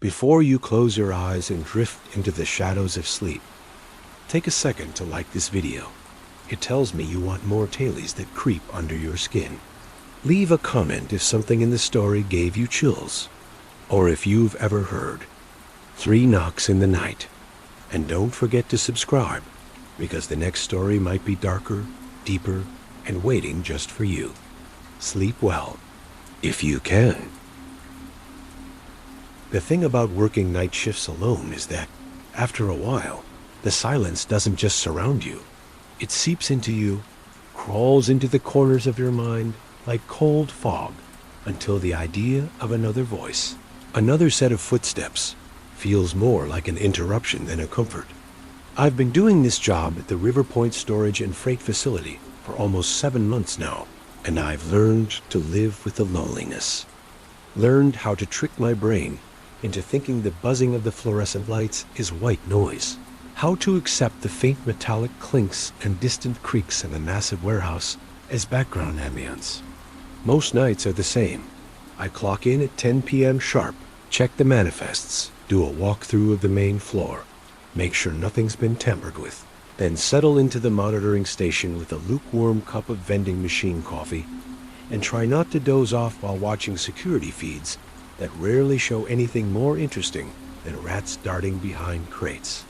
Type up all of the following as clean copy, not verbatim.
Before you close your eyes and drift into the shadows of sleep, take a second to like this video. It tells me you want more tales that creep under your skin. Leave a comment if something in the story gave you chills, or if you've ever heard 3 knocks in the night. And don't forget to subscribe, because the next story might be darker, deeper, and waiting just for you. Sleep well, if you can. The thing about working night shifts alone is that, after a while, the silence doesn't just surround you. It seeps into you, crawls into the corners of your mind like cold fog, until the idea of another voice, another set of footsteps, feels more like an interruption than a comfort. I've been doing this job at the River Point Storage and Freight Facility for almost 7 months now, and I've learned to live with the loneliness. Learned how to trick my brain into thinking the buzzing of the fluorescent lights is white noise. How to accept the faint metallic clinks and distant creaks in the massive warehouse as background ambience. Most nights are the same. I clock in at 10 p.m. sharp, check the manifests, do a walkthrough of the main floor, make sure nothing's been tampered with, then settle into the monitoring station with a lukewarm cup of vending machine coffee, and try not to doze off while watching security feeds that rarely show anything more interesting than rats darting behind crates.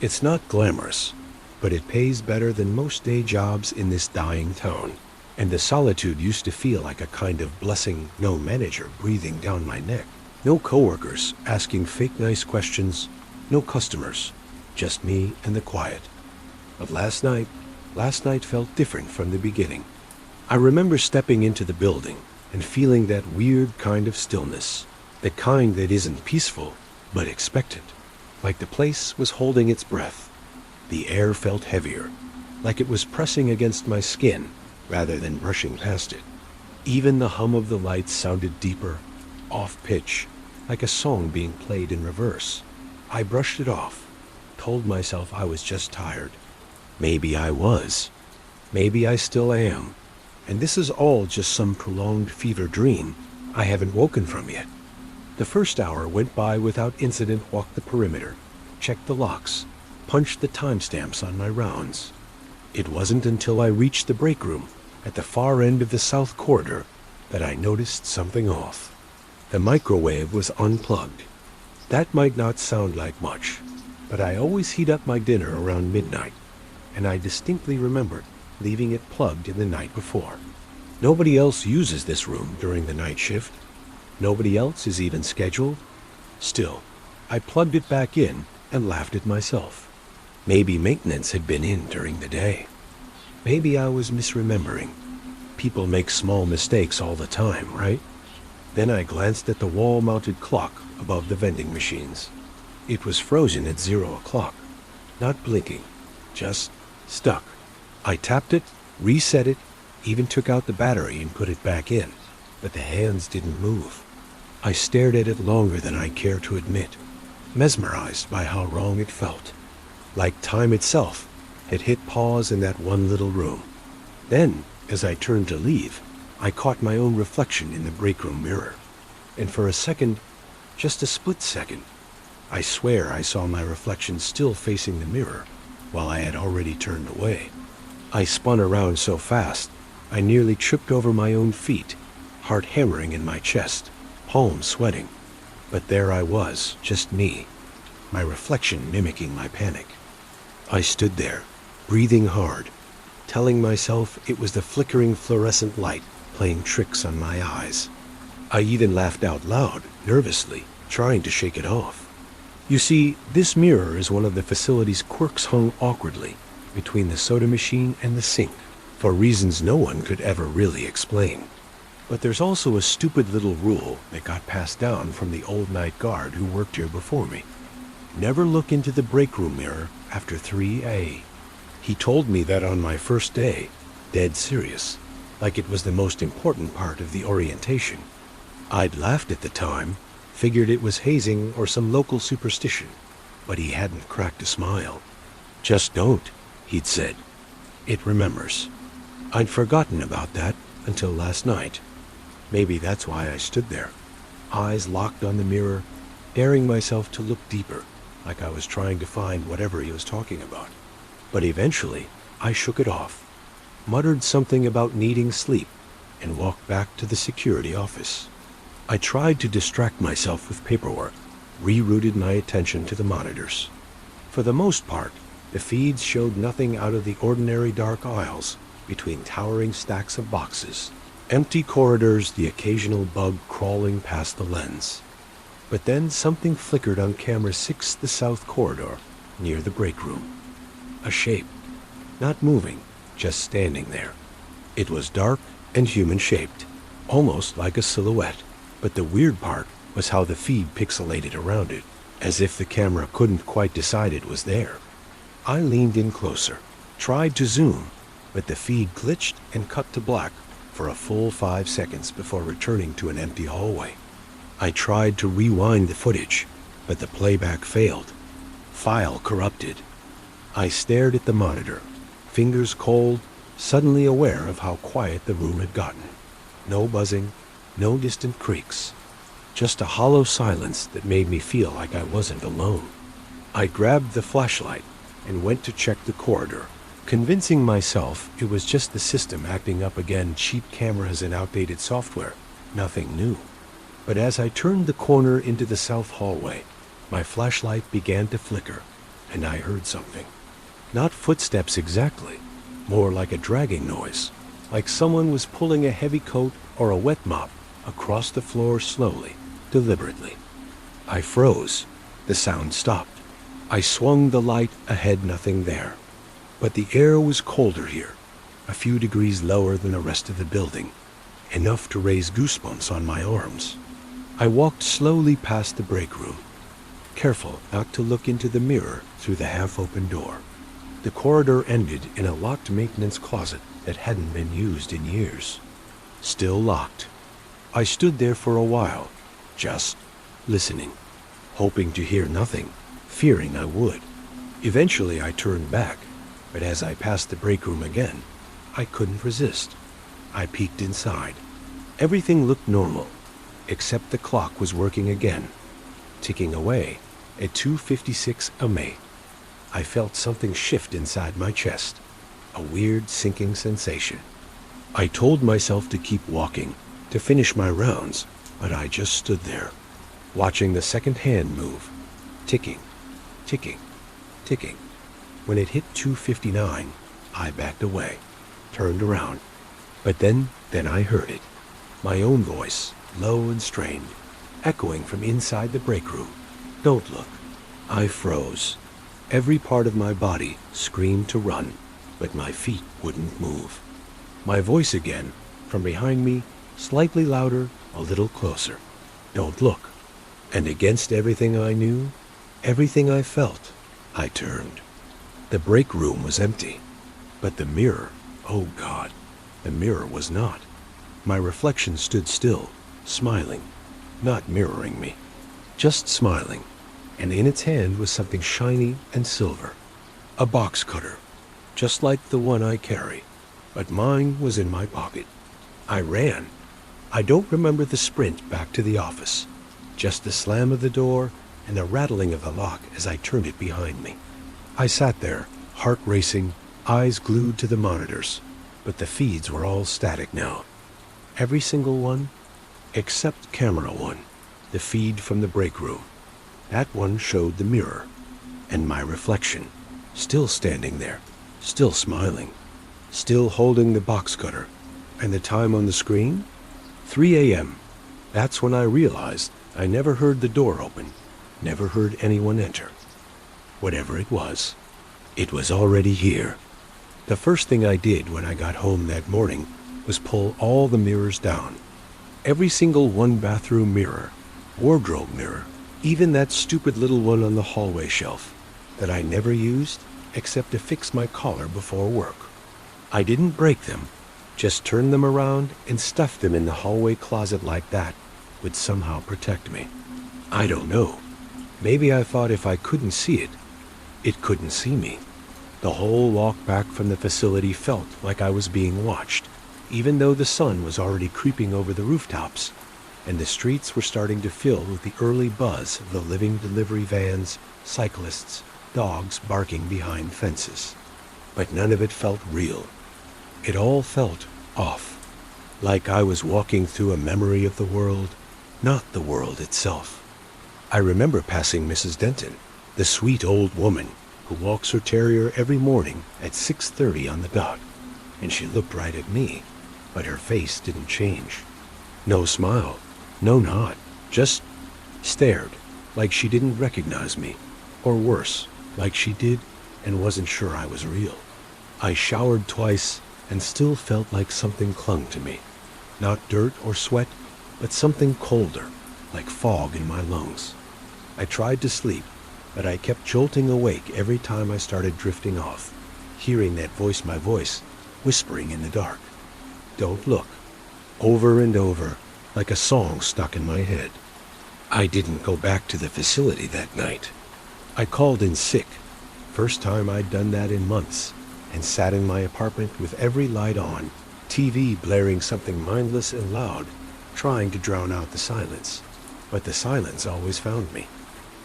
It's not glamorous, but it pays better than most day jobs in this dying town, and the solitude used to feel like a kind of blessing. No manager breathing down my neck, no coworkers asking fake nice questions, no customers, just me and the quiet. But last night felt different from the beginning. I remember stepping into the building and feeling that weird kind of stillness, the kind that isn't peaceful, but expectant, like the place was holding its breath. The air felt heavier, like it was pressing against my skin rather than brushing past it. Even the hum of the lights sounded deeper, off-pitch, like a song being played in reverse. I brushed it off, told myself I was just tired. Maybe I was. Maybe I still am. And this is all just some prolonged fever dream I haven't woken from yet. The first hour went by without incident. Walked the perimeter, checked the locks, punched the timestamps on my rounds. It wasn't until I reached the break room at the far end of the south corridor that I noticed something off. The microwave was unplugged. That might not sound like much, but I always heat up my dinner around midnight, and I distinctly remembered leaving it plugged in the night before. Nobody else uses this room during the night shift. Nobody else is even scheduled. Still, I plugged it back in and laughed at myself. Maybe maintenance had been in during the day. Maybe I was misremembering. People make small mistakes all the time, right? Then I glanced at the wall-mounted clock above the vending machines. It was frozen at 0 o'clock, not blinking, just stuck. I tapped it, reset it, even took out the battery and put it back in, but the hands didn't move. I stared at it longer than I care to admit, mesmerized by how wrong it felt, like time itself had hit pause in that one little room. Then, as I turned to leave, I caught my own reflection in the break room mirror, and for a second, just a split second, I swear I saw my reflection still facing the mirror while I had already turned away. I spun around so fast, I nearly tripped over my own feet, heart hammering in my chest, palms sweating. But there I was, just me, my reflection mimicking my panic. I stood there, breathing hard, telling myself it was the flickering fluorescent light playing tricks on my eyes. I even laughed out loud, nervously, trying to shake it off. You see, this mirror is one of the facility's quirks hung awkwardly between the soda machine and the sink, for reasons no one could ever really explain. But there's also a stupid little rule that got passed down from the old night guard who worked here before me. Never look into the break room mirror after 3 a.m. He told me that on my first day, dead serious, like it was the most important part of the orientation. I'd laughed at the time, figured it was hazing or some local superstition, but he hadn't cracked a smile. Just don't, he'd said. It remembers. I'd forgotten about that until last night. Maybe that's why I stood there, eyes locked on the mirror, daring myself to look deeper, like I was trying to find whatever he was talking about. But eventually, I shook it off, muttered something about needing sleep, and walked back to the security office. I tried to distract myself with paperwork, rerouted my attention to the monitors. For the most part, the feeds showed nothing out of the ordinary dark aisles between towering stacks of boxes, empty corridors, the occasional bug crawling past the lens. But then something flickered on camera 6, the south corridor, near the break room. A shape, not moving, just standing there. It was dark and human-shaped, almost like a silhouette, but the weird part was how the feed pixelated around it, as if the camera couldn't quite decide it was there. I leaned in closer, tried to zoom, but the feed glitched and cut to black for a full 5 seconds before returning to an empty hallway. I tried to rewind the footage, but the playback failed. File corrupted. I stared at the monitor, fingers cold, suddenly aware of how quiet the room had gotten. No buzzing, no distant creaks. Just a hollow silence that made me feel like I wasn't alone. I grabbed the flashlight and went to check the corridor, convincing myself it was just the system acting up again, cheap cameras and outdated software, nothing new. But as I turned the corner into the south hallway, my flashlight began to flicker, and I heard something. Not footsteps exactly, more like a dragging noise, like someone was pulling a heavy coat or a wet mop across the floor slowly, deliberately. I froze. The sound stopped. I swung the light ahead, nothing there. But the air was colder here, a few degrees lower than the rest of the building, enough to raise goosebumps on my arms. I walked slowly past the break room, careful not to look into the mirror through the half-open door. The corridor ended in a locked maintenance closet that hadn't been used in years. Still locked. I stood there for a while, just listening, hoping to hear nothing, fearing I would. Eventually I turned back, but as I passed the break room again, I couldn't resist. I peeked inside. Everything looked normal, except the clock was working again, ticking away at 2:56 a.m. I felt something shift inside my chest, a weird sinking sensation. I told myself to keep walking, to finish my rounds, but I just stood there, watching the second hand move, ticking, ticking, ticking. When it hit 2:59, I backed away, turned around. But then I heard it, my own voice, low and strained, echoing from inside the break room. "Don't look." I froze. Every part of my body screamed to run, but my feet wouldn't move. My voice again, from behind me, slightly louder, a little closer. "Don't look." And against everything I knew, everything I felt, I turned. The break room was empty, but the mirror, oh God, the mirror was not. My reflection stood still, smiling, not mirroring me, just smiling, and in its hand was something shiny and silver. A box cutter, just like the one I carry, but mine was in my pocket. I ran. I don't remember the sprint back to the office, just the slam of the door and the rattling of the lock as I turned it behind me. I sat there, heart racing, eyes glued to the monitors, but the feeds were all static now. Every single one, except camera 1, the feed from the break room. That one showed the mirror, and my reflection, still standing there, still smiling, still holding the box cutter, and the time on the screen? 3 a.m. That's when I realized I never heard the door open, never heard anyone enter. Whatever it was already here. The first thing I did when I got home that morning was pull all the mirrors down. Every single one-bathroom mirror, wardrobe mirror, even that stupid little one on the hallway shelf that I never used except to fix my collar before work. I didn't break them, just turned them around and stuffed them in the hallway closet like that would somehow protect me. I don't know. Maybe I thought if I couldn't see it, it couldn't see me. The whole walk back from the facility felt like I was being watched, even though the sun was already creeping over the rooftops. and the streets were starting to fill with the early buzz of the living delivery vans, cyclists, dogs barking behind fences. But none of it felt real. It all felt off, like I was walking through a memory of the world, not the world itself. I remember passing Mrs. Denton, the sweet old woman who walks her terrier every morning at 6:30 on the dot, and she looked right at me, but her face didn't change. No smile, no nod, just stared like she didn't recognize me, or worse, like she did and wasn't sure I was real. I showered twice and still felt like something clung to me. Not dirt or sweat, but something colder, like fog in my lungs. I tried to sleep, but I kept jolting awake every time I started drifting off, hearing that voice, my voice, whispering in the dark. Don't look, over and over, like a song stuck in my head. I didn't go back to the facility that night. I called in sick, first time I'd done that in months, and sat in my apartment with every light on, TV blaring something mindless and loud, trying to drown out the silence. But the silence always found me.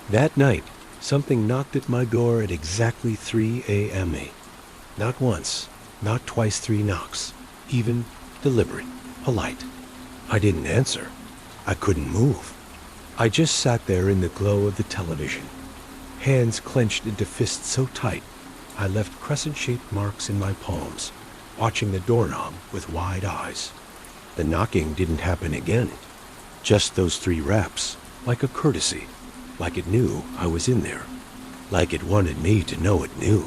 That night, something knocked at my door at exactly 3 a.m. Not once, not twice 3 knocks, even deliberate, polite. I didn't answer. I couldn't move. I just sat there in the glow of the television, hands clenched into fists so tight I left crescent-shaped marks in my palms, watching the doorknob with wide eyes. The knocking didn't happen again. Just those 3 raps, like a courtesy, like it knew I was in there, like it wanted me to know it knew.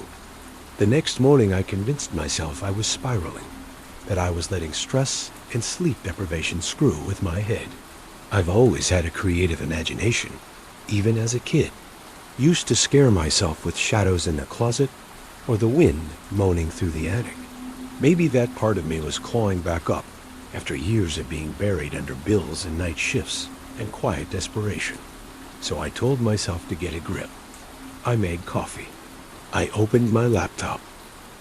The next morning I convinced myself I was spiraling, that I was letting stress and sleep deprivation screw with my head. I've always had a creative imagination, even as a kid. Used to scare myself with shadows in the closet or the wind moaning through the attic. Maybe that part of me was clawing back up after years of being buried under bills and night shifts and quiet desperation. So I told myself to get a grip. I made coffee. I opened my laptop.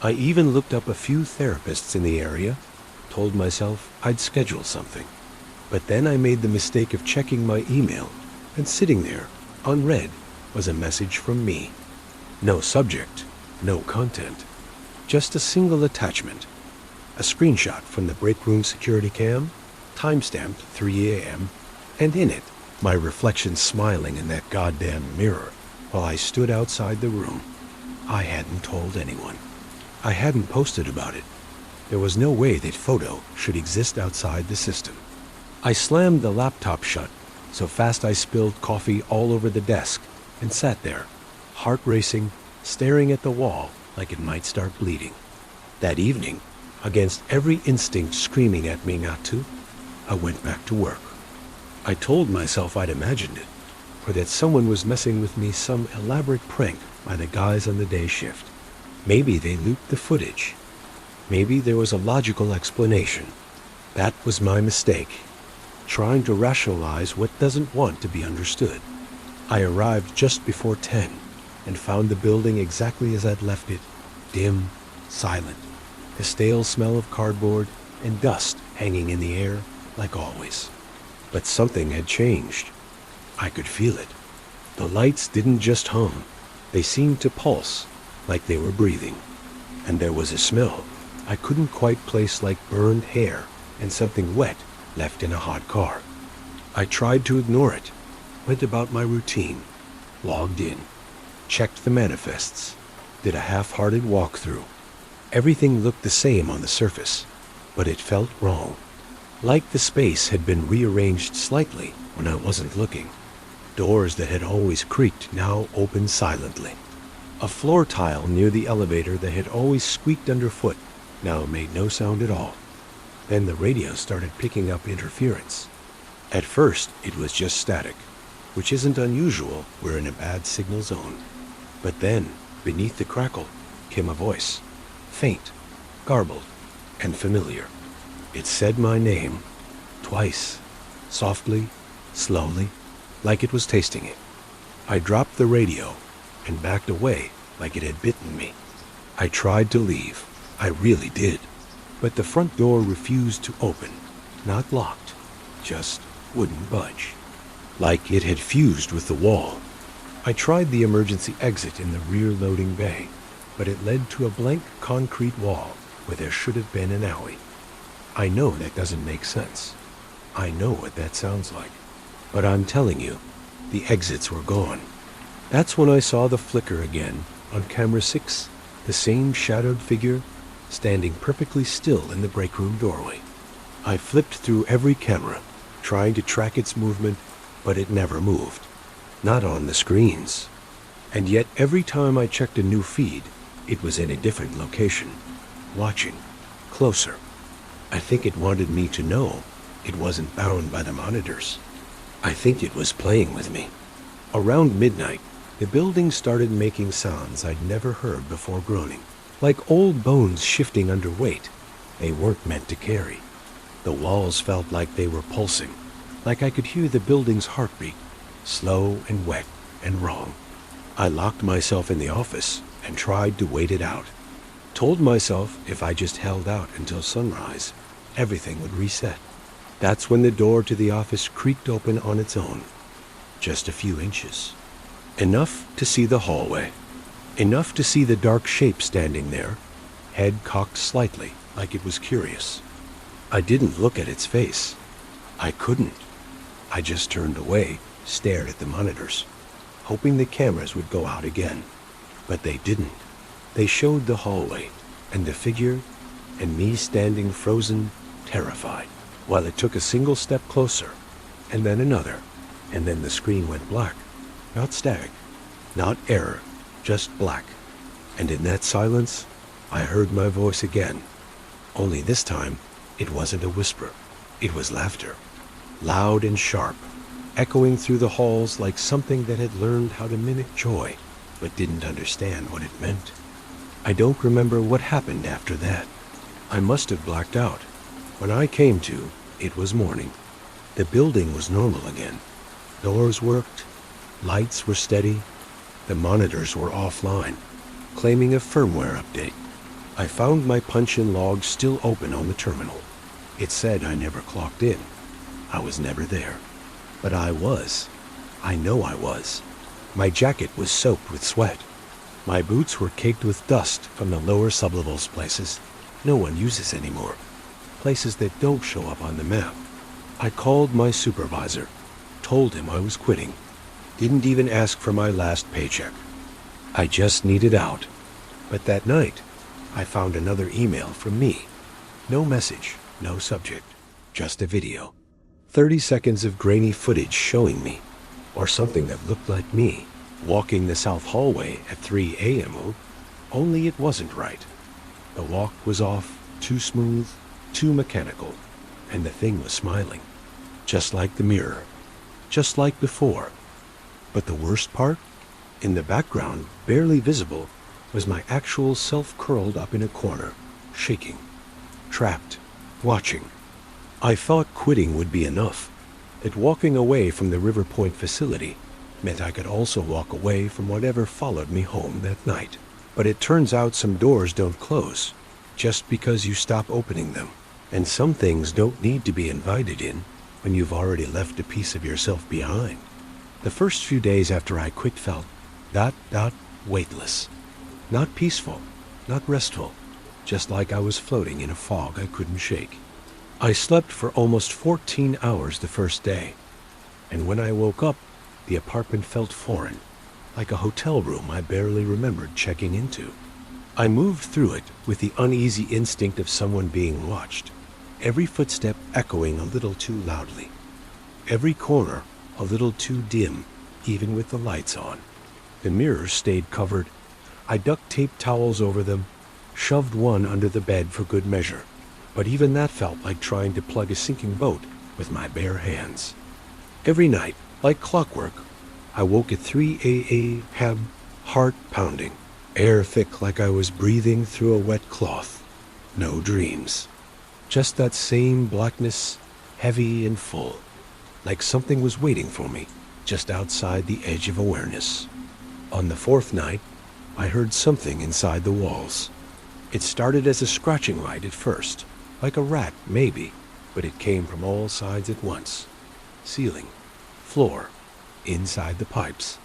I even looked up a few therapists in the area, told myself I'd schedule something. But then I made the mistake of checking my email, and sitting there, unread, was a message from me. No subject, no content, just a single attachment. A screenshot from the break room security cam, timestamped 3 a.m., and in it, my reflection smiling in that goddamn mirror while I stood outside the room. I hadn't told anyone. I hadn't posted about it. There was no way that photo should exist outside the system. I slammed the laptop shut so fast I spilled coffee all over the desk and sat there, heart racing, staring at the wall like it might start bleeding. That evening, against every instinct screaming at me not to, I went back to work. I told myself I'd imagined it, or that someone was messing with me some elaborate prank by the guys on the day shift. Maybe they looped the footage. Maybe there was a logical explanation. That was my mistake, trying to rationalize what doesn't want to be understood. I arrived just before 10 and found the building exactly as I'd left it, dim, silent, the stale smell of cardboard and dust hanging in the air like always. But something had changed. I could feel it. The lights didn't just hum. They seemed to pulse, like they were breathing. And there was a smell I couldn't quite place, like burned hair and something wet left in a hot car. I tried to ignore it, went about my routine, logged in, checked the manifests, did a half-hearted walkthrough. Everything looked the same on the surface, but it felt wrong. Like the space had been rearranged slightly when I wasn't looking. Doors that had always creaked now opened silently. A floor tile near the elevator that had always squeaked underfoot now made no sound at all. Then the radio started picking up interference. At first, it was just static, which isn't unusual. We're in a bad signal zone. But then, beneath the crackle, came a voice, faint, garbled, and familiar. It said my name, twice, softly, slowly, like it was tasting it. I dropped the radio and backed away like it had bitten me. I tried to leave. I really did. But the front door refused to open. Not locked, just wouldn't budge, like it had fused with the wall. I tried the emergency exit in the rear loading bay, but it led to a blank concrete wall where there should have been an alley. I know that doesn't make sense. I know what that sounds like. But I'm telling you, the exits were gone. That's when I saw the flicker again on camera 6, the same shadowed figure standing perfectly still in the break room doorway. I flipped through every camera, trying to track its movement, but it never moved. Not on the screens. And yet every time I checked a new feed, it was in a different location, watching, closer. I think it wanted me to know it wasn't bound by the monitors. I think it was playing with me. Around midnight, the building started making sounds I'd never heard before groaning, like old bones shifting under weight they weren't meant to carry. The walls felt like they were pulsing, like I could hear the building's heartbeat, slow and wet and wrong. I locked myself in the office and tried to wait it out. Told myself if I just held out until sunrise, everything would reset. That's when the door to the office creaked open on its own. Just a few inches. Enough to see the hallway. Enough to see the dark shape standing there, head cocked slightly like it was curious. I didn't look at its face. I couldn't. I just turned away, stared at the monitors, hoping the cameras would go out again. But they didn't. They showed the hallway, and the figure, and me standing frozen, terrified, while it took a single step closer, and then another, and then the screen went black. Not static, not error, just black. And in that silence, I heard my voice again. Only this time, it wasn't a whisper. It was laughter, loud and sharp, echoing through the halls like something that had learned how to mimic joy, but didn't understand what it meant. I don't remember what happened after that. I must have blacked out. When I came to, it was morning. The building was normal again. Doors worked, lights were steady, the monitors were offline, claiming a firmware update. I found my punch-in log still open on the terminal. It said I never clocked in. I was never there. But I was. I know I was. My jacket was soaked with sweat. My boots were caked with dust from the lower sublevels places no one uses anymore, places that don't show up on the map. I called my supervisor, told him I was quitting, didn't even ask for my last paycheck. I just needed out. But that night, I found another email from me. No message, no subject, just a video. 30 seconds of grainy footage showing me, or something that looked like me, walking the south hallway at 3 a.m. Only it wasn't right. The walk was off, too smooth, too mechanical, and the thing was smiling. Just like the mirror. Just like before. But the worst part? In the background, barely visible, was my actual self curled up in a corner, shaking, trapped, watching. I thought quitting would be enough, that walking away from the River Point facility meant I could also walk away from whatever followed me home that night. But it turns out some doors don't close just because you stop opening them, and some things don't need to be invited in when you've already left a piece of yourself behind. The first few days after I quit felt weightless. Not peaceful, not restful, just like I was floating in a fog I couldn't shake. I slept for almost 14 hours the first day, and when I woke up, the apartment felt foreign, like a hotel room I barely remembered checking into. I moved through it with the uneasy instinct of someone being watched, every footstep echoing a little too loudly, every corner a little too dim, even with the lights on. The mirrors stayed covered. I duct-taped towels over them, shoved one under the bed for good measure, but even that felt like trying to plug a sinking boat with my bare hands. Every night, like clockwork, I woke at 3 a.m., heart pounding, air thick like I was breathing through a wet cloth. No dreams. Just that same blackness, heavy and full, like something was waiting for me just outside the edge of awareness. On the fourth night, I heard something inside the walls. It started as a scratching light at first, like a rat maybe, but it came from all sides at once. ceiling, floor, inside the pipes.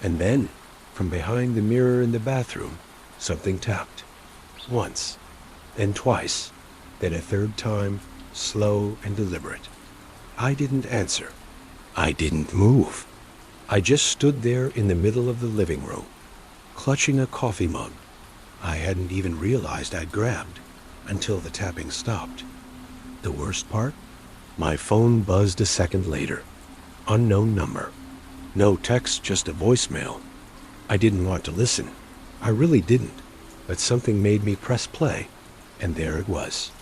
And then, from behind the mirror in the bathroom, something tapped. Once, then twice, then a third time, slow and deliberate. I didn't answer. I didn't move. I just stood there in the middle of the living room, clutching a coffee mug I hadn't even realized I'd grabbed until the tapping stopped. The worst part? My phone buzzed a second later. Unknown number. No text, just a voicemail. I didn't want to listen. I really didn't. But something made me press play, and there it was.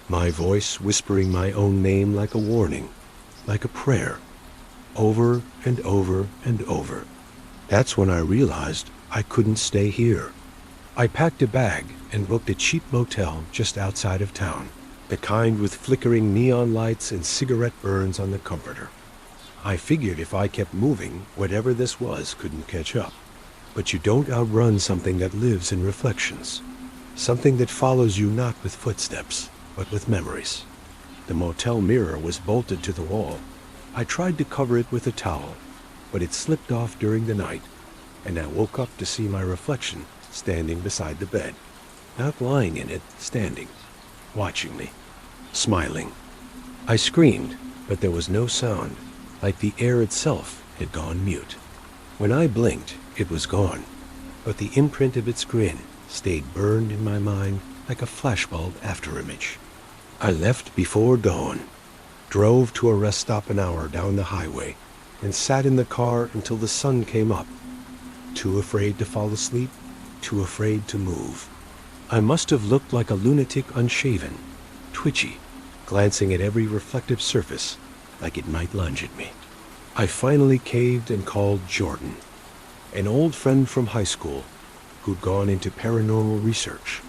My voice whispering my own name like a warning, like a prayer, over and over and over. That's when I realized I couldn't stay here. I packed a bag and booked a cheap motel just outside of town, the kind with flickering neon lights and cigarette burns on the comforter. I figured if I kept moving, whatever this was couldn't catch up. But you don't outrun something that lives in reflections, something that follows you not with footsteps, but with memories. The motel mirror was bolted to the wall. I tried to cover it with a towel, but it slipped off during the night, and I woke up to see my reflection standing beside the bed, not lying in it, standing, watching me, smiling. I screamed, but there was no sound, like the air itself had gone mute. When I blinked, it was gone, but the imprint of its grin stayed burned in my mind like a flashbulb afterimage. I left before dawn, drove to a rest stop an hour down the highway, and sat in the car until the sun came up. Too afraid to fall asleep, too afraid to move. I must have looked like a lunatic unshaven, twitchy, glancing at every reflective surface like it might lunge at me. I finally caved and called Jordan, an old friend from high school who'd gone into paranormal research.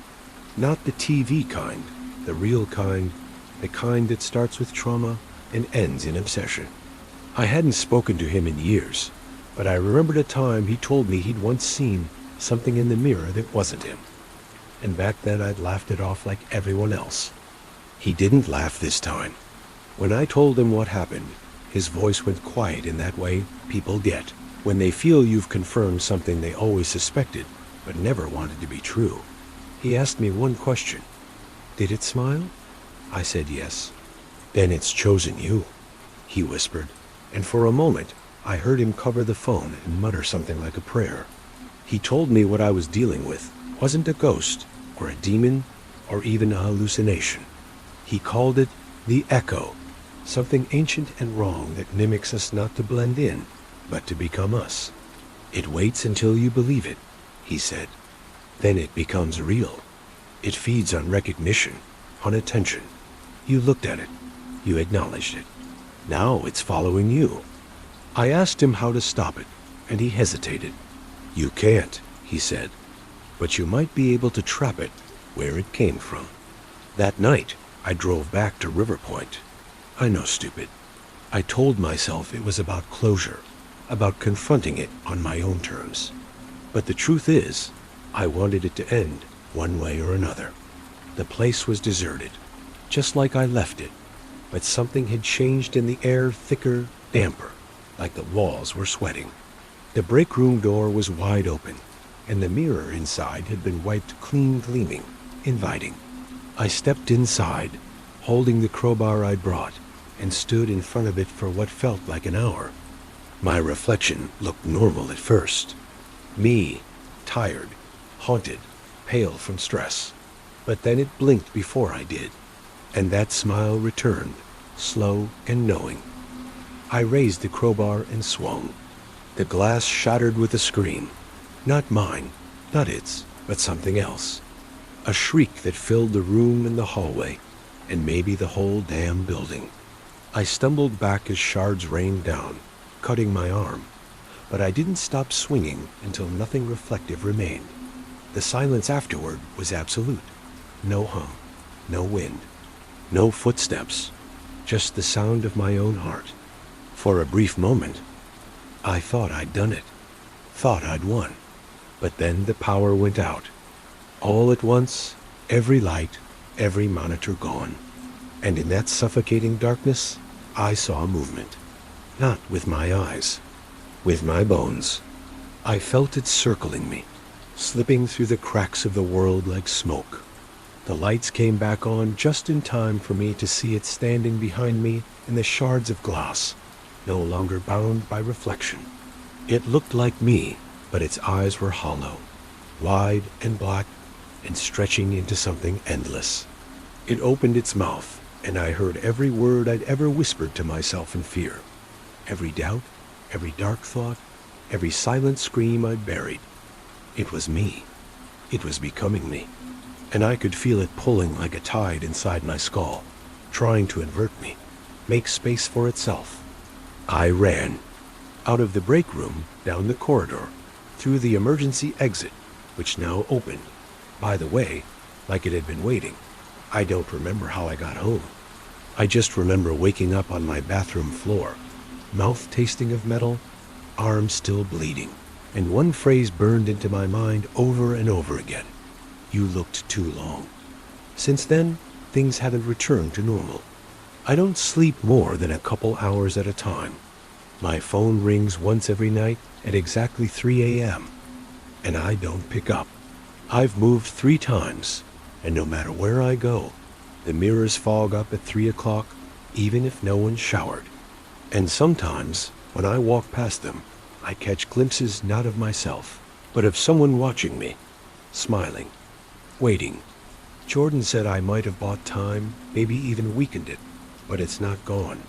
Not the TV kind, the real kind, the kind that starts with trauma and ends in obsession. I hadn't spoken to him in years, but I remembered a time he told me he'd once seen something in the mirror that wasn't him. And back then I'd laughed it off like everyone else. He didn't laugh this time. When I told him what happened, his voice went quiet in that way people get when they feel you've confirmed something they always suspected but never wanted to be true. He asked me one question. Did it smile? I said yes. Then it's chosen you, he whispered, and for a moment I heard him cover the phone and mutter something like a prayer. He told me what I was dealing with wasn't a ghost or a demon or even a hallucination. He called it the echo, something ancient and wrong that mimics us not to blend in, but to become us. It waits until you believe it, he said. Then it becomes real. It feeds on recognition, on attention. You looked at it. You acknowledged it. Now it's following you. I asked him how to stop it, and he hesitated. You can't, he said, but you might be able to trap it where it came from. That night, I drove back to River Point. I know, stupid. I told myself it was about closure, about confronting it on my own terms. But the truth is, I wanted it to end one way or another. The place was deserted, just like I left it, but something had changed in the air, thicker, damper, like the walls were sweating. The break room door was wide open, and the mirror inside had been wiped clean, gleaming, inviting. I stepped inside, holding the crowbar I'd brought, and stood in front of it for what felt like an hour. My reflection looked normal at first. Me, tired, haunted, pale from stress. But then it blinked before I did, and that smile returned, slow and knowing. I raised the crowbar and swung. The glass shattered with a scream. Not mine, not its, but something else. A shriek that filled the room and the hallway, and maybe the whole damn building. I stumbled back as shards rained down, cutting my arm, but I didn't stop swinging until nothing reflective remained. The silence afterward was absolute. No hum, no wind, no footsteps, just the sound of my own heart. For a brief moment, I thought I'd done it, thought I'd won. But then the power went out. All at once, every light, every monitor gone. And in that suffocating darkness, I saw movement. Not with my eyes, with my bones. I felt it circling me, slipping through the cracks of the world like smoke. The lights came back on just in time for me to see it standing behind me in the shards of glass, no longer bound by reflection. It looked like me, but its eyes were hollow, wide and black, and stretching into something endless. It opened its mouth, and I heard every word I'd ever whispered to myself in fear. Every doubt, every dark thought, every silent scream I'd buried. It was me. It was becoming me. And I could feel it pulling like a tide inside my skull, trying to invert me, make space for itself. I ran. Out of the break room, down the corridor, through the emergency exit, which now opened. By the way, like it had been waiting. I don't remember how I got home. I just remember waking up on my bathroom floor, mouth tasting of metal, arms still bleeding, and one phrase burned into my mind over and over again. You looked too long. Since then, things haven't returned to normal. I don't sleep more than a couple hours at a time. My phone rings once every night at exactly 3 a.m., and I don't pick up. I've moved 3 times, and no matter where I go, the mirrors fog up at 3 o'clock, even if no one's showered. And sometimes, when I walk past them, I catch glimpses not of myself, but of someone watching me, smiling, waiting. Jordan said I might have bought time, maybe even weakened it, but it's not gone.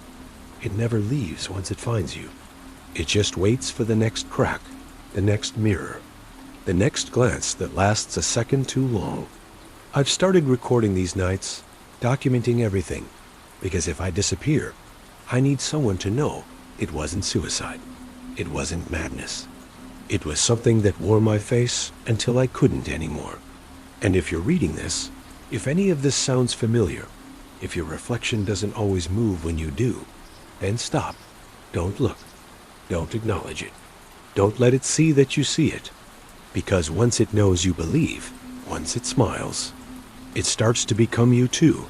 It never leaves once it finds you. It just waits for the next crack, the next mirror, the next glance that lasts a second too long. I've started recording these nights, documenting everything, because if I disappear, I need someone to know it wasn't suicide. It wasn't madness. It was something that wore my face until I couldn't anymore. And if you're reading this, if any of this sounds familiar, if your reflection doesn't always move when you do, then stop. Don't look. Don't acknowledge it. Don't let it see that you see it. Because once it knows you believe, once it smiles, it starts to become you too.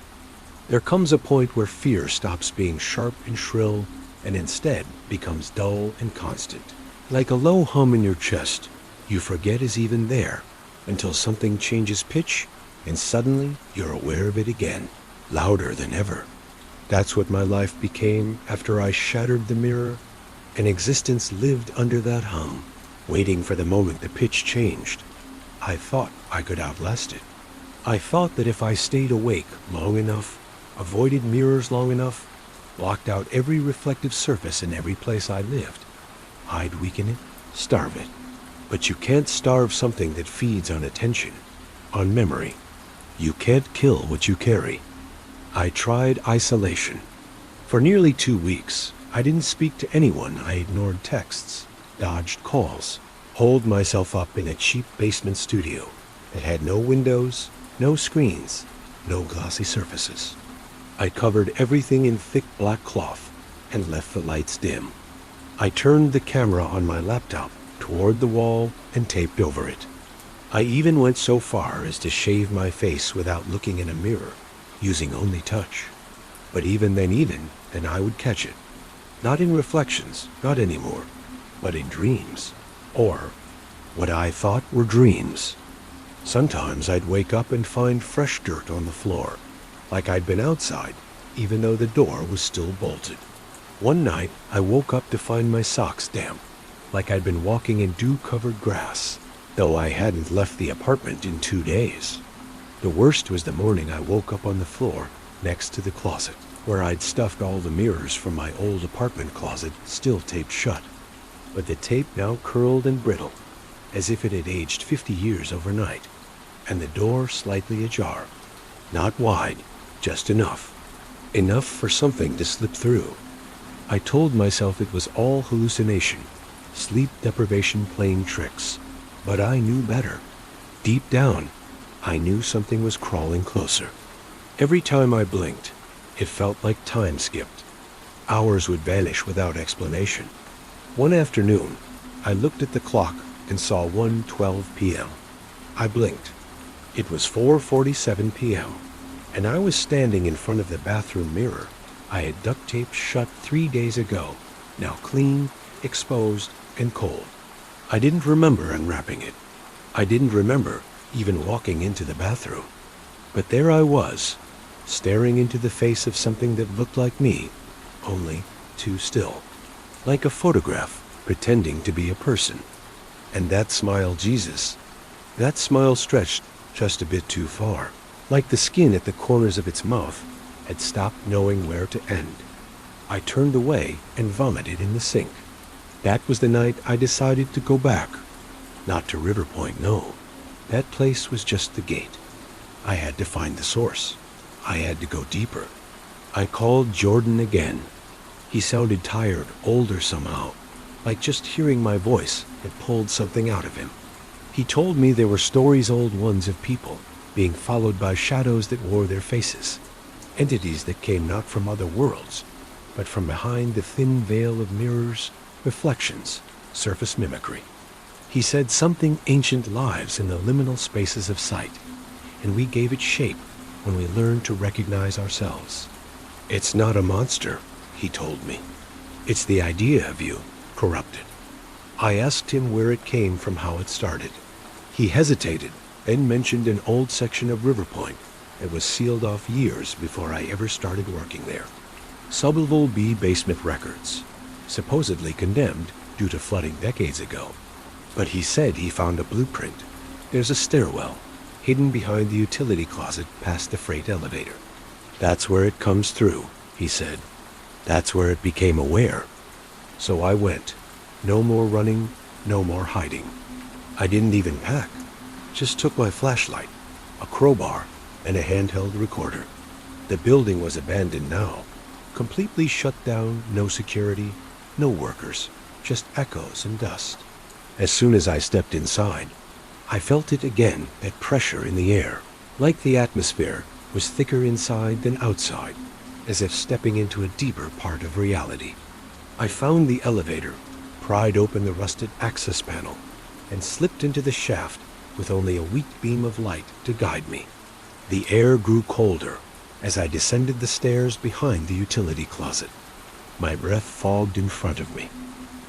There comes a point where fear stops being sharp and shrill and instead becomes dull and constant. Like a low hum in your chest, you forget is even there until something changes pitch and suddenly you're aware of it again, louder than ever. That's what my life became after I shattered the mirror. An existence lived under that hum, waiting for the moment the pitch changed. I thought I could outlast it. I thought that if I stayed awake long enough, avoided mirrors long enough, blocked out every reflective surface in every place I lived, I'd weaken it, starve it. But you can't starve something that feeds on attention, on memory. You can't kill what you carry. I tried isolation. For nearly 2 weeks, I didn't speak to anyone. I ignored texts, dodged calls, holed myself up in a cheap basement studio that had no windows, no screens, no glossy surfaces. I covered everything in thick black cloth and left the lights dim. I turned the camera on my laptop toward the wall and taped over it. I even went so far as to shave my face without looking in a mirror, using only touch. But even then I would catch it. Not in reflections, not anymore, but in dreams. Or what I thought were dreams. Sometimes I'd wake up and find fresh dirt on the floor, like I'd been outside, even though the door was still bolted. One night, I woke up to find my socks damp, like I'd been walking in dew-covered grass, though I hadn't left the apartment in 2 days. The worst was the morning I woke up on the floor next to the closet, where I'd stuffed all the mirrors from my old apartment closet, still taped shut. But the tape now curled and brittle, as if it had aged 50 years overnight, and the door slightly ajar. Not wide, just enough. Enough for something to slip through. I told myself it was all hallucination, sleep deprivation playing tricks. But I knew better. Deep down, I knew something was crawling closer. Every time I blinked, it felt like time skipped. Hours would vanish without explanation. One afternoon, I looked at the clock and saw 1:12 p.m. I blinked. It was 4:47 p.m., and I was standing in front of the bathroom mirror I had duct taped shut 3 days ago, now clean, exposed, and cold. I didn't remember unwrapping it. I didn't remember even walking into the bathroom. But there I was, staring into the face of something that looked like me, only too still. Like a photograph pretending to be a person. And that smile, Jesus, that smile stretched just a bit too far, like the skin at the corners of its mouth had stopped knowing where to end. I turned away and vomited in the sink. That was the night I decided to go back. Not to River Point, no. That place was just the gate. I had to find the source. I had to go deeper. I called Jordan again. He sounded tired, older somehow, like just hearing my voice had pulled something out of him. He told me there were stories old ones of people being followed by shadows that wore their faces, entities that came not from other worlds, but from behind the thin veil of mirrors, reflections, surface mimicry. He said something ancient lives in the liminal spaces of sight, and we gave it shape when we learned to recognize ourselves. It's not a monster, he told me. It's the idea of you, corrupted. I asked him where it came from, how it started. He hesitated, then mentioned an old section of River Point that was sealed off years before I ever started working there. Sublevel B basement records, supposedly condemned due to flooding decades ago. But he said he found a blueprint. There's a stairwell, hidden behind the utility closet past the freight elevator. That's where it comes through, he said. That's where it became aware. So I went. No more running, no more hiding. I didn't even pack. Just took my flashlight, a crowbar, and a handheld recorder. The building was abandoned now. Completely shut down, no security, no workers, just echoes and dust. As soon as I stepped inside, I felt it again, that pressure in the air, like the atmosphere was thicker inside than outside, as if stepping into a deeper part of reality. I found the elevator, pried open the rusted access panel, and slipped into the shaft with only a weak beam of light to guide me. The air grew colder as I descended the stairs behind the utility closet. My breath fogged in front of me,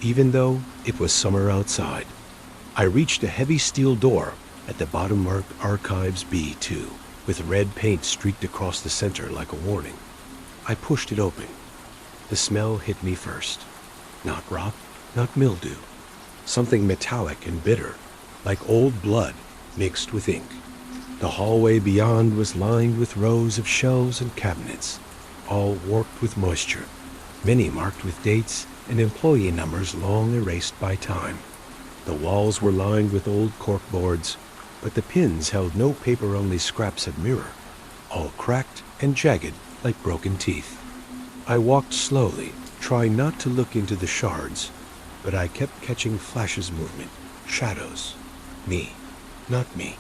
even though it was summer outside. I reached a heavy steel door at the bottom marked Archives B2, with red paint streaked across the center like a warning. I pushed it open. The smell hit me first. Not rot, not mildew. Something metallic and bitter, like old blood mixed with ink. The hallway beyond was lined with rows of shelves and cabinets, all warped with moisture, many marked with dates and employee numbers long erased by time. The walls were lined with old corkboards, but the pins held no paper-only scraps of mirror, all cracked and jagged like broken teeth. I walked slowly, trying not to look into the shards, but I kept catching flashes of movement, shadows. Me, not me.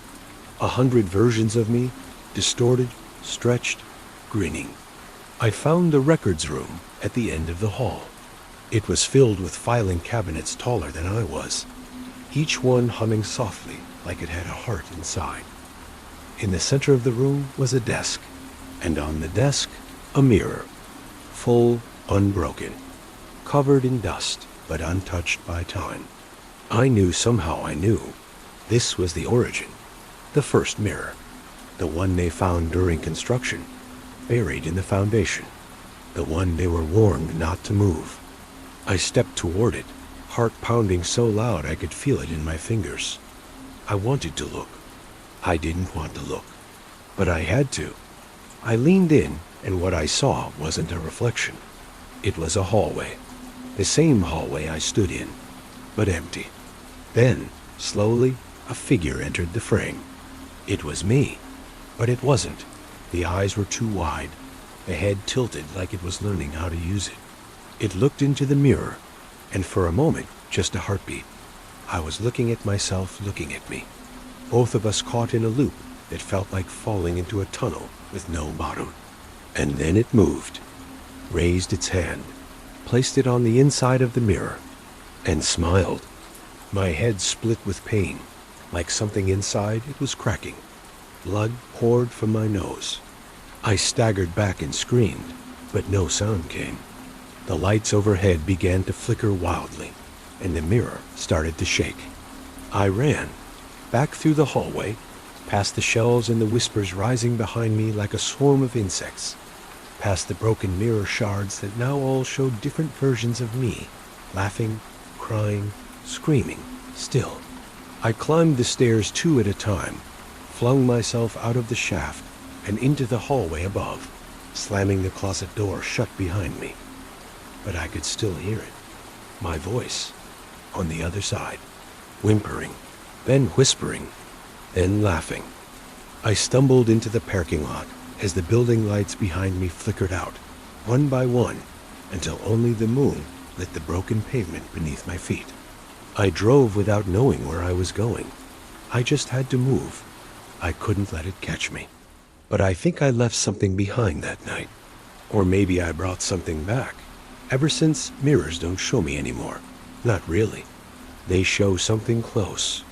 100 versions of me, distorted, stretched, grinning. I found the records room at the end of the hall. It was filled with filing cabinets taller than I was, each one humming softly like it had a heart inside. In the center of the room was a desk, and on the desk, a mirror, full, unbroken, covered in dust but untouched by time. I knew somehow I knew. This was the origin, the first mirror, the one they found during construction, buried in the foundation, the one they were warned not to move. I stepped toward it, heart pounding so loud I could feel it in my fingers. I wanted to look. I didn't want to look, but I had to. I leaned in, and what I saw wasn't a reflection. It was a hallway, the same hallway I stood in, but empty. Then, slowly, a figure entered the frame. It was me, but it wasn't. The eyes were too wide, the head tilted like it was learning how to use it. It looked into the mirror, and for a moment, just a heartbeat. I was looking at myself looking at me, both of us caught in a loop that felt like falling into a tunnel with no bottom. And then it moved, raised its hand, placed it on the inside of the mirror, and smiled. My head split with pain, like something inside it was cracking. Blood poured from my nose. I staggered back and screamed, but no sound came. The lights overhead began to flicker wildly, and the mirror started to shake. I ran, back through the hallway, past the shelves and the whispers rising behind me like a swarm of insects, past the broken mirror shards that now all showed different versions of me, laughing, crying, screaming, still. I climbed the stairs 2 at a time, flung myself out of the shaft and into the hallway above, slamming the closet door shut behind me. But I could still hear it, my voice, on the other side, whimpering, then whispering, then laughing. I stumbled into the parking lot as the building lights behind me flickered out, one by one, until only the moon lit the broken pavement beneath my feet. I drove without knowing where I was going. I just had to move. I couldn't let it catch me. But I think I left something behind that night. Or maybe I brought something back. Ever since, mirrors don't show me anymore. Not really. They show something close.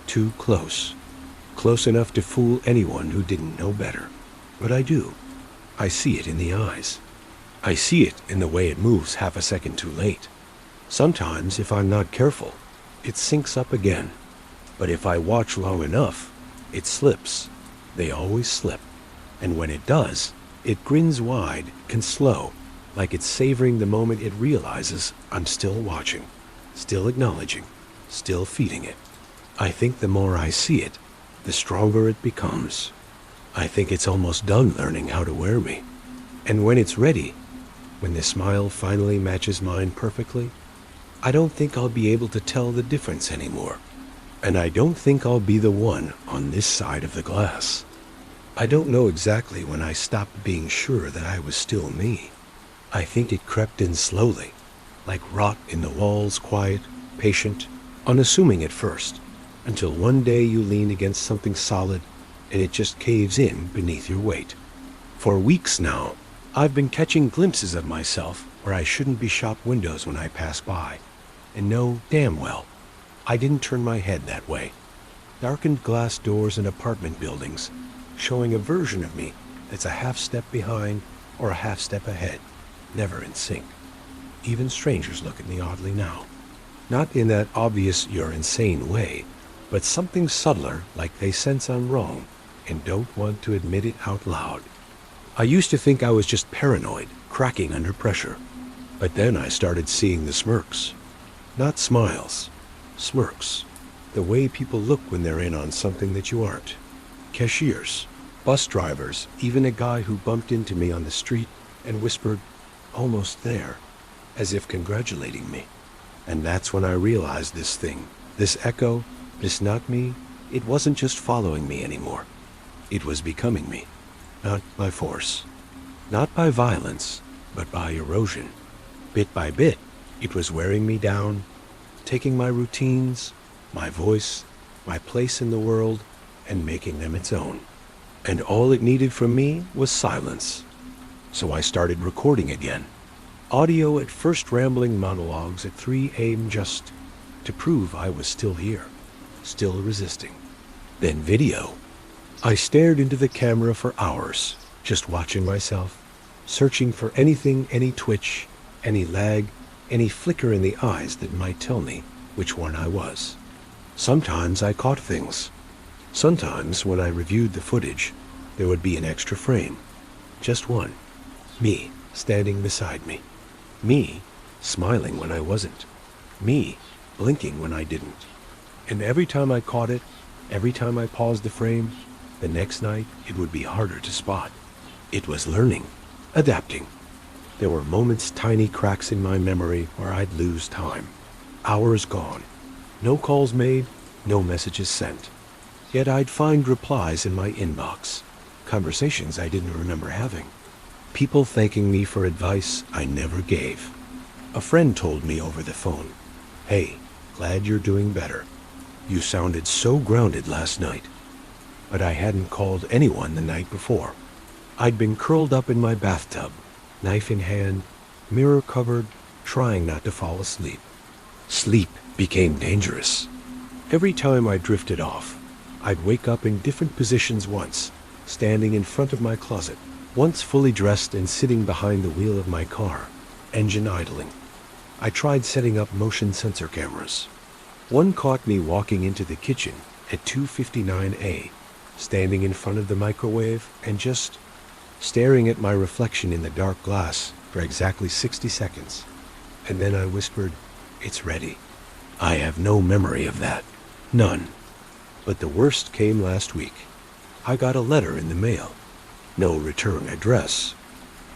Too close. Close enough to fool anyone who didn't know better. But I do. I see it in the eyes. I see it in the way it moves half a second too late. Sometimes, if I'm not careful, it syncs up again. But if I watch long enough, it slips. They always slip. And when it does, it grins wide and slow, like it's savoring the moment it realizes I'm still watching, still acknowledging, still feeding it. I think the more I see it, the stronger it becomes. I think it's almost done learning how to wear me. And when it's ready, when the smile finally matches mine perfectly, I don't think I'll be able to tell the difference anymore. And I don't think I'll be the one on this side of the glass. I don't know exactly when I stopped being sure that I was still me. I think it crept in slowly, like rot in the walls, quiet, patient, unassuming at first, until one day you lean against something solid and it just caves in beneath your weight. For weeks now, I've been catching glimpses of myself where I shouldn't be shop windows when I pass by, and know damn well I didn't turn my head that way. Darkened glass doors in apartment buildings, showing a version of me that's a half step behind or a half step ahead, never in sync. Even strangers look at me oddly now. Not in that obvious you're insane way, but something subtler, like they sense I'm wrong and don't want to admit it out loud. I used to think I was just paranoid, cracking under pressure. But then I started seeing the smirks. Not smiles, smirks. The way people look when they're in on something that you aren't. Cashiers, bus drivers, even a guy who bumped into me on the street and whispered, "Almost there," as if congratulating me. And that's when I realized this thing, this echo, this not me, it wasn't just following me anymore. It was becoming me, not by force, not by violence, but by erosion. Bit by bit, it was wearing me down, taking my routines, my voice, my place in the world, and making them its own. And all it needed from me was silence. So I started recording again. Audio at first, rambling monologues at 3 a.m. just to prove I was still here, still resisting. Then video. I stared into the camera for hours, just watching myself, searching for anything, any twitch, any lag, any flicker in the eyes that might tell me which one I was. Sometimes I caught things. Sometimes when I reviewed the footage, there would be an extra frame. Just one. Me standing beside me. Me smiling when I wasn't. Me blinking when I didn't. And every time I caught it, every time I paused the frame, the next night it would be harder to spot. It was learning, adapting. There were moments, tiny cracks in my memory where I'd lose time. Hours gone. No calls made, no messages sent. Yet I'd find replies in my inbox. Conversations I didn't remember having. People thanking me for advice I never gave. A friend told me over the phone, "Hey, glad you're doing better. You sounded so grounded last night." But I hadn't called anyone the night before. I'd been curled up in my bathtub, knife in hand, mirror covered, trying not to fall asleep. Sleep became dangerous. Every time I drifted off, I'd wake up in different positions once, standing in front of my closet, once fully dressed and sitting behind the wheel of my car, engine idling. I tried setting up motion sensor cameras. One caught me walking into the kitchen at 2:59 a, standing in front of the microwave and just staring at my reflection in the dark glass for exactly 60 seconds. And then I whispered, "It's ready." I have no memory of that. None. But the worst came last week. I got a letter in the mail. No return address.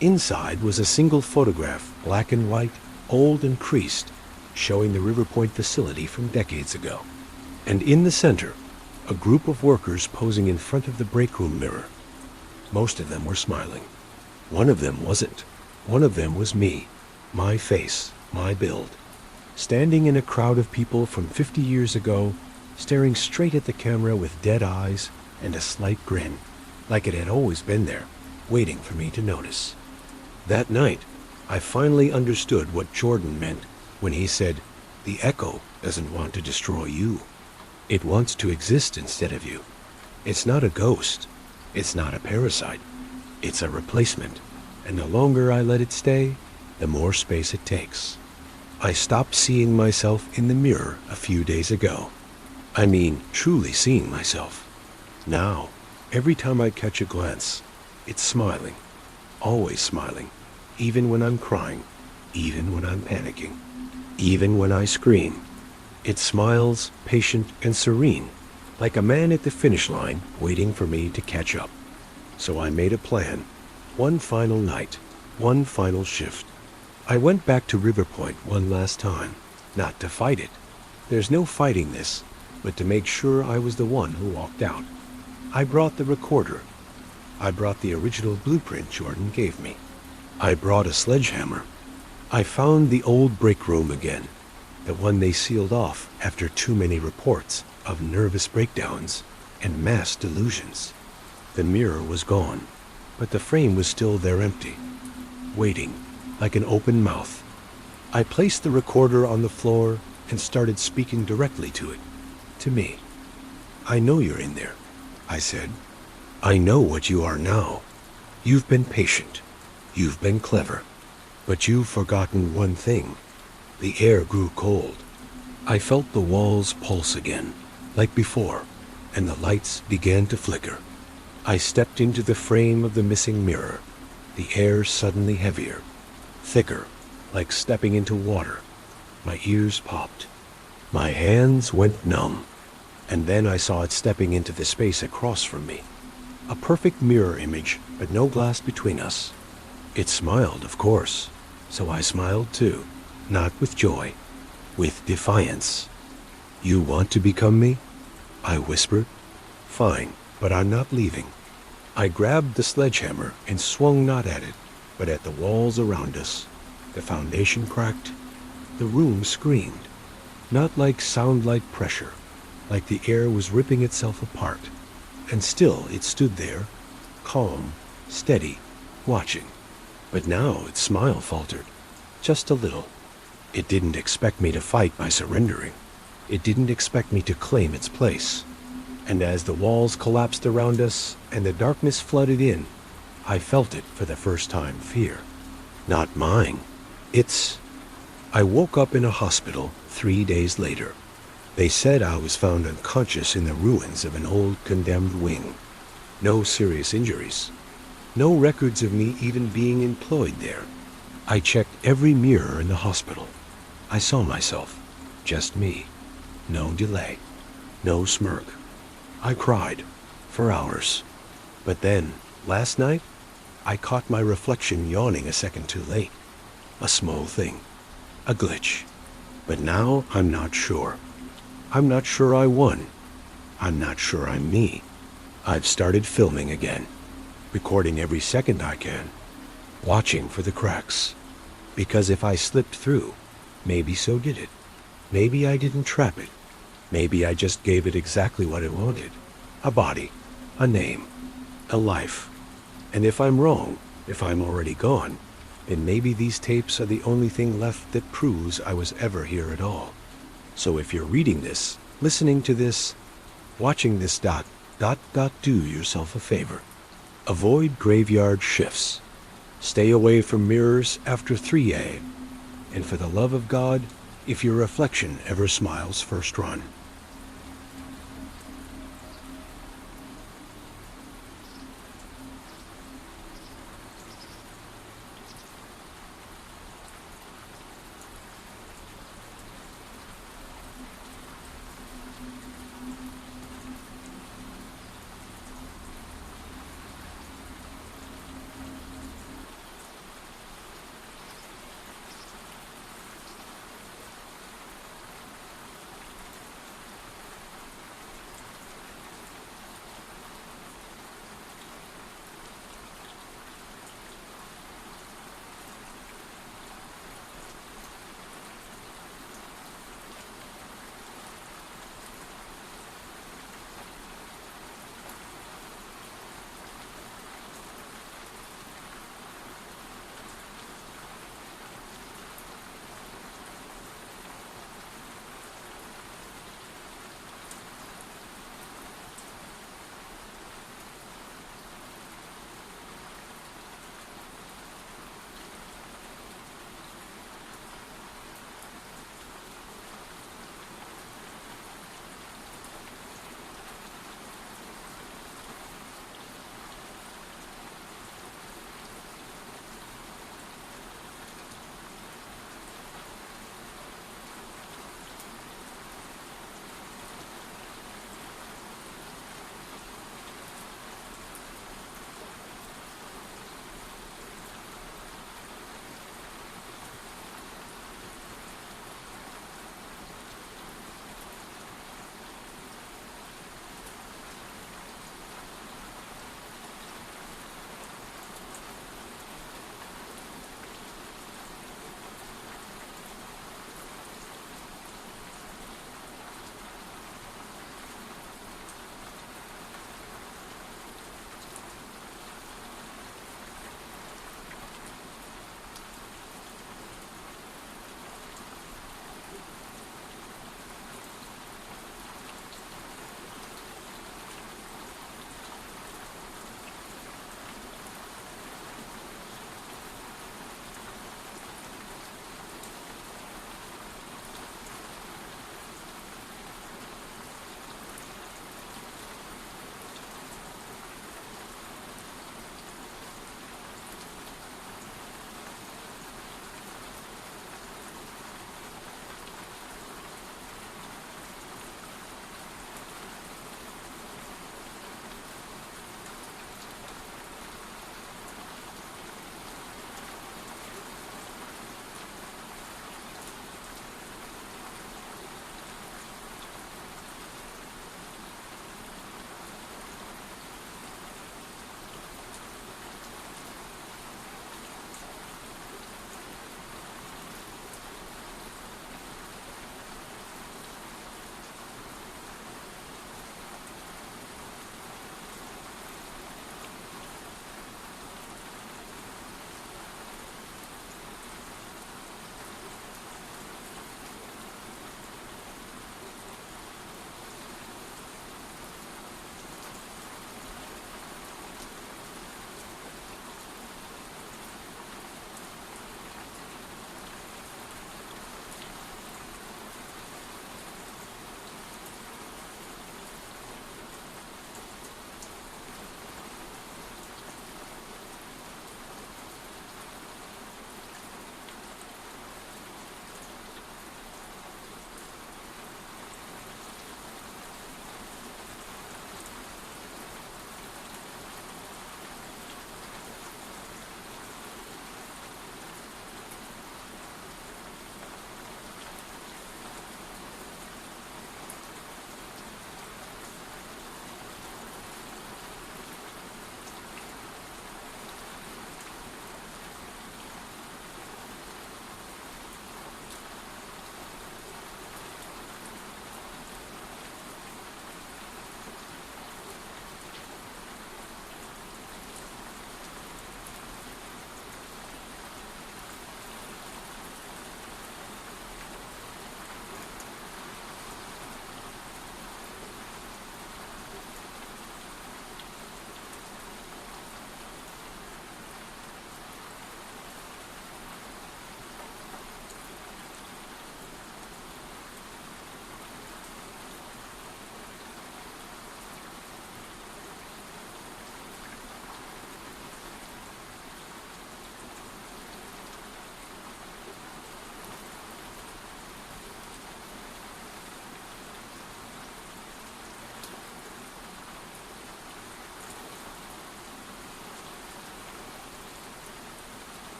Inside was a single photograph, black and white, old and creased, showing the River Point facility from decades ago. And in the center, a group of workers posing in front of the break room mirror. Most of them were smiling. One of them wasn't. One of them was me, my face, my build, standing in a crowd of people from 50 years ago, staring straight at the camera with dead eyes and a slight grin, like it had always been there, waiting for me to notice. That night, I finally understood what Jordan meant when he said, "The echo doesn't want to destroy you. It wants to exist instead of you. It's not a ghost. It's not a parasite. It's a replacement. And the longer I let it stay, the more space it takes." I stopped seeing myself in the mirror a few days ago. I mean, truly seeing myself. Now, every time I catch a glance, it's smiling. Always smiling. Even when I'm crying. Even when I'm panicking. Even when I scream. It smiles, patient and serene, like a man at the finish line waiting for me to catch up. So I made a plan. One final night. One final shift. I went back to River Point one last time. Not to fight it. There's no fighting this, but to make sure I was the one who walked out. I brought the recorder. I brought the original blueprint Jordan gave me. I brought a sledgehammer. I found the old break room again, the one they sealed off after too many reports of nervous breakdowns and mass delusions. The mirror was gone, but the frame was still there empty, waiting like an open mouth. I placed the recorder on the floor and started speaking directly to it, to me. "I know you're in there," I said. "I know what you are now. You've been patient. You've been clever. But you've forgotten one thing. The air grew cold. I felt the walls pulse again, like before, and the lights began to flicker. I stepped into the frame of the missing mirror, the air suddenly heavier, thicker, like stepping into water. My ears popped. My hands went numb. And then I saw it stepping into the space across from me. A perfect mirror image, but no glass between us. It smiled, of course. So I smiled too, not with joy, with defiance. "You want to become me?" I whispered. "Fine, but I'm not leaving." I grabbed the sledgehammer and swung not at it, but at the walls around us. The foundation cracked. The room screamed. Not like sound-like pressure, like the air was ripping itself apart. And still it stood there, calm, steady, watching. But now its smile faltered, just a little. It didn't expect me to fight by surrendering. It didn't expect me to claim its place. And as the walls collapsed around us and the darkness flooded in, I felt it for the first time, fear. Not mine. It's... I woke up in a hospital 3 days later. They said I was found unconscious in the ruins of an old condemned wing. No serious injuries. No records of me even being employed there. I checked every mirror in the hospital. I saw myself. Just me. No delay. No smirk. I cried. For hours. But then, last night, I caught my reflection yawning a second too late. A small thing. A glitch. But now I'm not sure. I'm not sure I won. I'm not sure I'm me. I've started filming again. Recording every second I can, watching for the cracks. Because if I slipped through, maybe so did it. Maybe I didn't trap it. Maybe I just gave it exactly what it wanted. A body, a name, a life. And if I'm wrong, if I'm already gone, then maybe these tapes are the only thing left that proves I was ever here at all. So if you're reading this, listening to this, watching this do yourself a favor. Avoid graveyard shifts. Stay away from mirrors after 3 a.m. And for the love of God, if your reflection ever smiles first run.